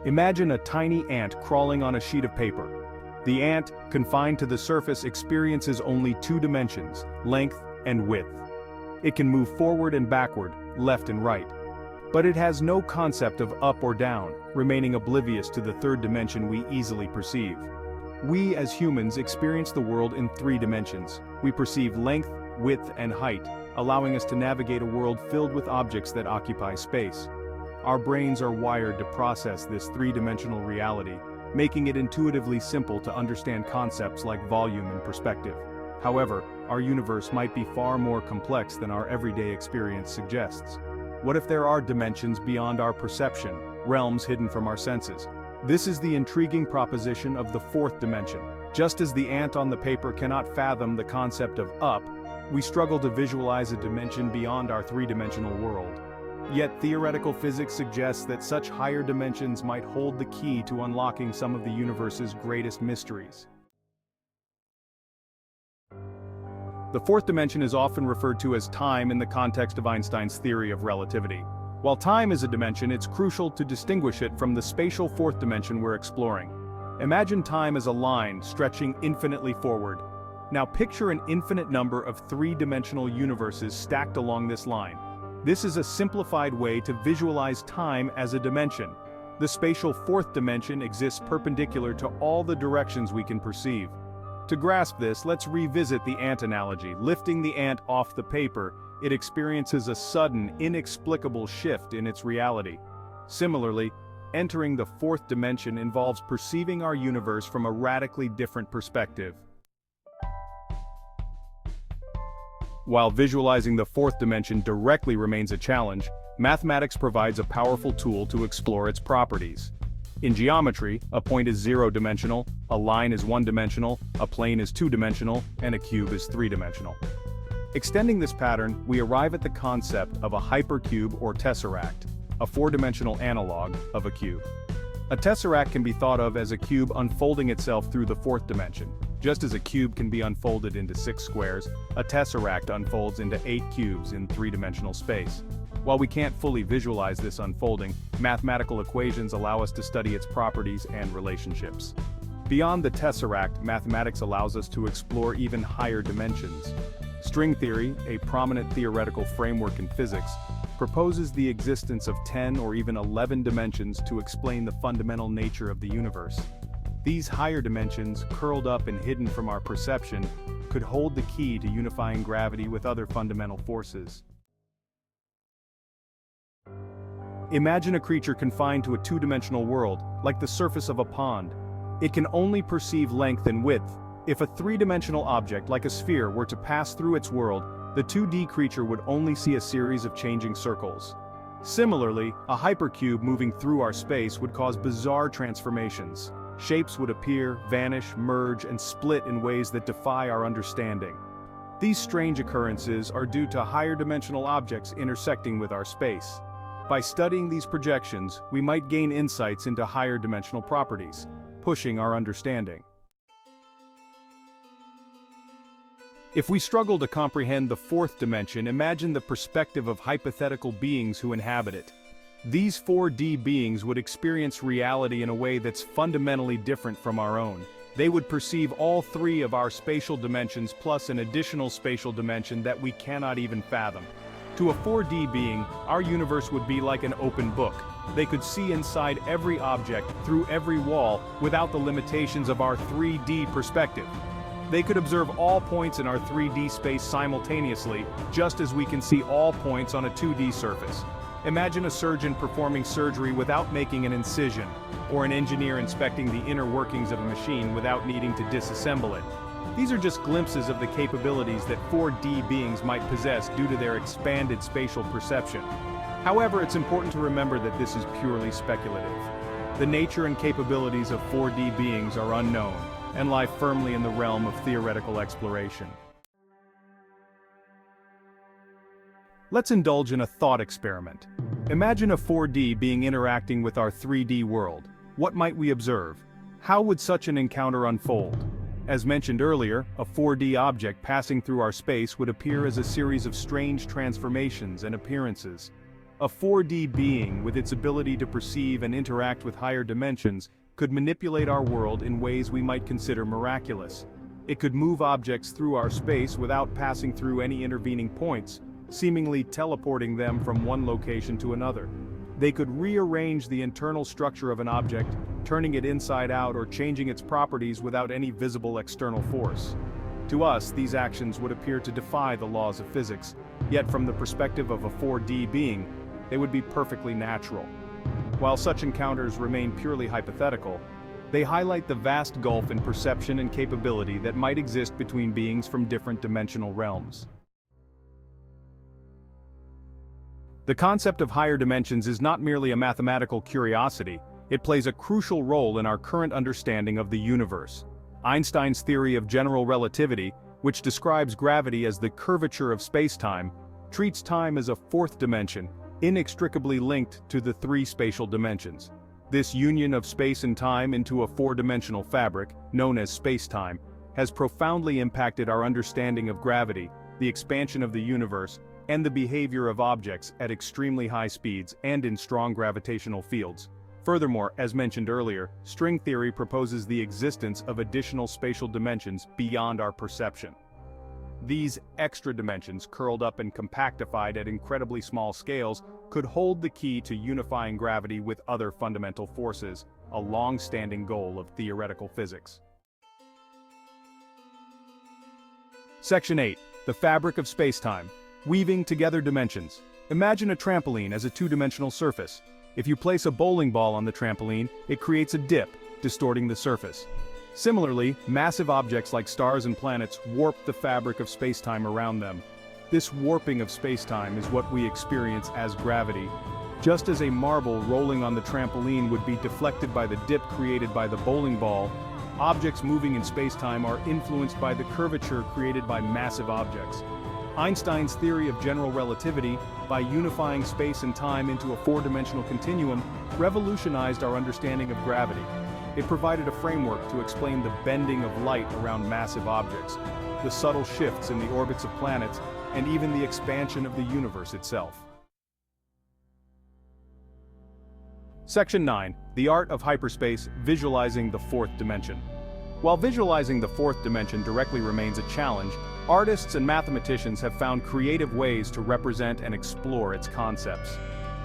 Imagine a tiny ant crawling on a sheet of paper. The ant, confined to the surface, experiences only two dimensions, length and width. It can move forward and backward, left and right. But it has no concept of up or down, remaining oblivious to the third dimension we easily perceive. We as humans experience the world in three dimensions. We perceive length, width and height, allowing us to navigate a world filled with objects that occupy space. Our brains are wired to process this three-dimensional reality, making it intuitively simple to understand concepts like volume and perspective. However, our universe might be far more complex than our everyday experience suggests. What if there are dimensions beyond our perception, realms hidden from our senses? This is the intriguing proposition of the fourth dimension. Just as the ant on the paper cannot fathom the concept of up, we struggle to visualize a dimension beyond our three-dimensional world. Yet theoretical physics suggests that such higher dimensions might hold the key to unlocking some of the universe's greatest mysteries. The fourth dimension is often referred to as time in the context of Einstein's theory of relativity. While time is a dimension, it's crucial to distinguish it from the spatial fourth dimension we're exploring. Imagine time as a line stretching infinitely forward. Now picture an infinite number of three-dimensional universes stacked along this line. This is a simplified way to visualize time as a dimension. The spatial fourth dimension exists perpendicular to all the directions we can perceive. To grasp this, let's revisit the ant analogy. Lifting the ant off the paper, it experiences a sudden, inexplicable shift in its reality. Similarly, entering the fourth dimension involves perceiving our universe from a radically different perspective. While visualizing the fourth dimension directly remains a challenge, mathematics provides a powerful tool to explore its properties. In geometry, a point is zero-dimensional, a line is one-dimensional, a plane is two-dimensional, and a cube is three-dimensional. Extending this pattern, we arrive at the concept of a hypercube or tesseract, a four-dimensional analog of a cube. A tesseract can be thought of as a cube unfolding itself through the fourth dimension. Just as a cube can be unfolded into 6 squares, a tesseract unfolds into 8 cubes in three-dimensional space. While we can't fully visualize this unfolding, mathematical equations allow us to study its properties and relationships. Beyond the tesseract, mathematics allows us to explore even higher dimensions. String theory, a prominent theoretical framework in physics, proposes the existence of 10 or even 11 dimensions to explain the fundamental nature of the universe. These higher dimensions, curled up and hidden from our perception, could hold the key to unifying gravity with other fundamental forces. Imagine a creature confined to a two-dimensional world, like the surface of a pond. It can only perceive length and width. If a three-dimensional object, like a sphere, were to pass through its world, the 2D creature would only see a series of changing circles. Similarly, a hypercube moving through our space would cause bizarre transformations. Shapes would appear, vanish, merge, and split in ways that defy our understanding. These strange occurrences are due to higher dimensional objects intersecting with our space. By studying these projections, we might gain insights into higher dimensional properties, pushing our understanding. If we struggle to comprehend the fourth dimension, imagine the perspective of hypothetical beings who inhabit it. These 4D beings would experience reality in a way that's fundamentally different from our own. They would perceive all three of our spatial dimensions plus an additional spatial dimension that we cannot even fathom. To a 4D being, our universe would be like an open book. They could see inside every object, through every wall, without the limitations of our 3D perspective. They could observe all points in our 3D space simultaneously, just as we can see all points on a 2D surface. Imagine a surgeon performing surgery without making an incision, or an engineer inspecting the inner workings of a machine without needing to disassemble it. These are just glimpses of the capabilities that 4D beings might possess due to their expanded spatial perception. However, it's important to remember that this is purely speculative. The nature and capabilities of 4D beings are unknown, and lie firmly in the realm of theoretical exploration. Let's indulge in a thought experiment. Imagine a 4D being interacting with our 3D world. What might we observe? How would such an encounter unfold? As mentioned earlier, a 4D object passing through our space would appear as a series of strange transformations and appearances. A 4D being, with its ability to perceive and interact with higher dimensions, could manipulate our world in ways we might consider miraculous. It could move objects through our space without passing through any intervening points, seemingly teleporting them from one location to another. They could rearrange the internal structure of an object, turning it inside out or changing its properties without any visible external force. To us, these actions would appear to defy the laws of physics, yet from the perspective of a 4D being, they would be perfectly natural. While such encounters remain purely hypothetical, they highlight the vast gulf in perception and capability that might exist between beings from different dimensional realms. The concept of higher dimensions is not merely a mathematical curiosity, it plays a crucial role in our current understanding of the universe. Einstein's theory of general relativity, which describes gravity as the curvature of space-time, treats time as a fourth dimension, inextricably linked to the three spatial dimensions. This union of space and time into a four-dimensional fabric, known as space-time, has profoundly impacted our understanding of gravity, the expansion of the universe, and the behavior of objects at extremely high speeds and in strong gravitational fields. Furthermore, as mentioned earlier, string theory proposes the existence of additional spatial dimensions beyond our perception. These extra dimensions, curled up and compactified at incredibly small scales, could hold the key to unifying gravity with other fundamental forces, a long-standing goal of theoretical physics. Section 8. The fabric of spacetime. Weaving together dimensions. Imagine a trampoline as a two-dimensional surface. If you place a bowling ball on the trampoline, it creates a dip, distorting the surface. Similarly, massive objects like stars and planets warp the fabric of spacetime around them. This warping of spacetime is what we experience as gravity. Just as a marble rolling on the trampoline would be deflected by the dip created by the bowling ball, objects moving in spacetime are influenced by the curvature created by massive objects. Einstein's theory of general relativity, by unifying space and time into a four-dimensional continuum, revolutionized our understanding of gravity. It provided a framework to explain the bending of light around massive objects, the subtle shifts in the orbits of planets, and even the expansion of the universe itself. Section 9. The art of hyperspace, visualizing the fourth dimension. While visualizing the fourth dimension directly remains a challenge, artists and mathematicians have found creative ways to represent and explore its concepts.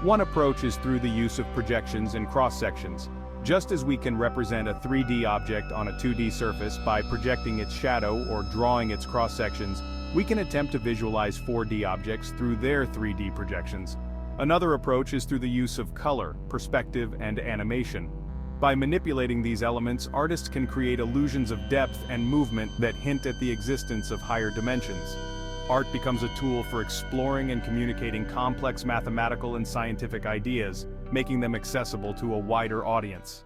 One approach is through the use of projections and cross-sections. Just as we can represent a 3D object on a 2D surface by projecting its shadow or drawing its cross-sections, we can attempt to visualize 4D objects through their 3D projections. Another approach is through the use of color, perspective, and animation. By manipulating these elements, artists can create illusions of depth and movement that hint at the existence of higher dimensions. Art becomes a tool for exploring and communicating complex mathematical and scientific ideas, making them accessible to a wider audience.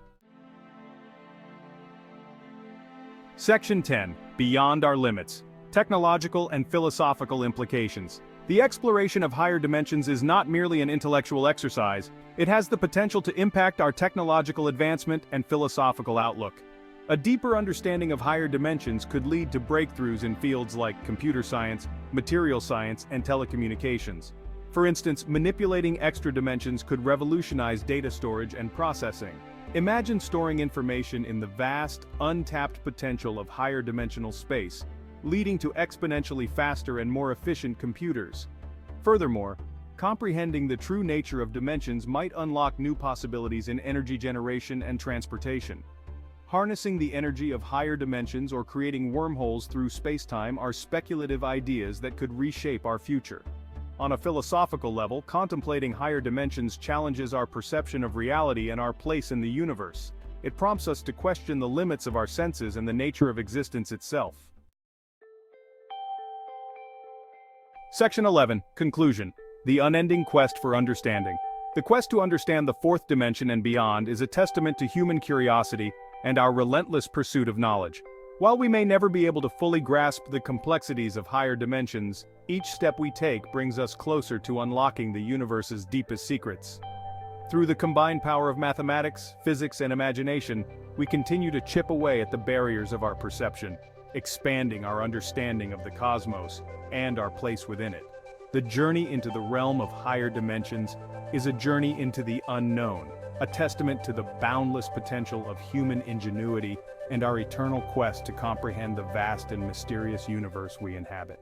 Section 10. Beyond Our Limits. Technological and philosophical implications. The exploration of higher dimensions is not merely an intellectual exercise, it has the potential to impact our technological advancement and philosophical outlook. A deeper understanding of higher dimensions could lead to breakthroughs in fields like computer science, material science, and telecommunications. For instance, manipulating extra dimensions could revolutionize data storage and processing. Imagine storing information in the vast, untapped potential of higher dimensional space, leading to exponentially faster and more efficient computers. Furthermore, comprehending the true nature of dimensions might unlock new possibilities in energy generation and transportation. Harnessing the energy of higher dimensions or creating wormholes through spacetime are speculative ideas that could reshape our future. On a philosophical level, contemplating higher dimensions challenges our perception of reality and our place in the universe. It prompts us to question the limits of our senses and the nature of existence itself. Section 11. Conclusion. The unending quest for understanding. The quest to understand the fourth dimension and beyond is a testament to human curiosity and our relentless pursuit of knowledge. While we may never be able to fully grasp the complexities of higher dimensions, each step we take brings us closer to unlocking the universe's deepest secrets. Through the combined power of mathematics, physics, and imagination, we continue to chip away at the barriers of our perception, expanding our understanding of the cosmos and our place within it. The journey into the realm of higher dimensions is a journey into the unknown, a testament to the boundless potential of human ingenuity and our eternal quest to comprehend the vast and mysterious universe we inhabit.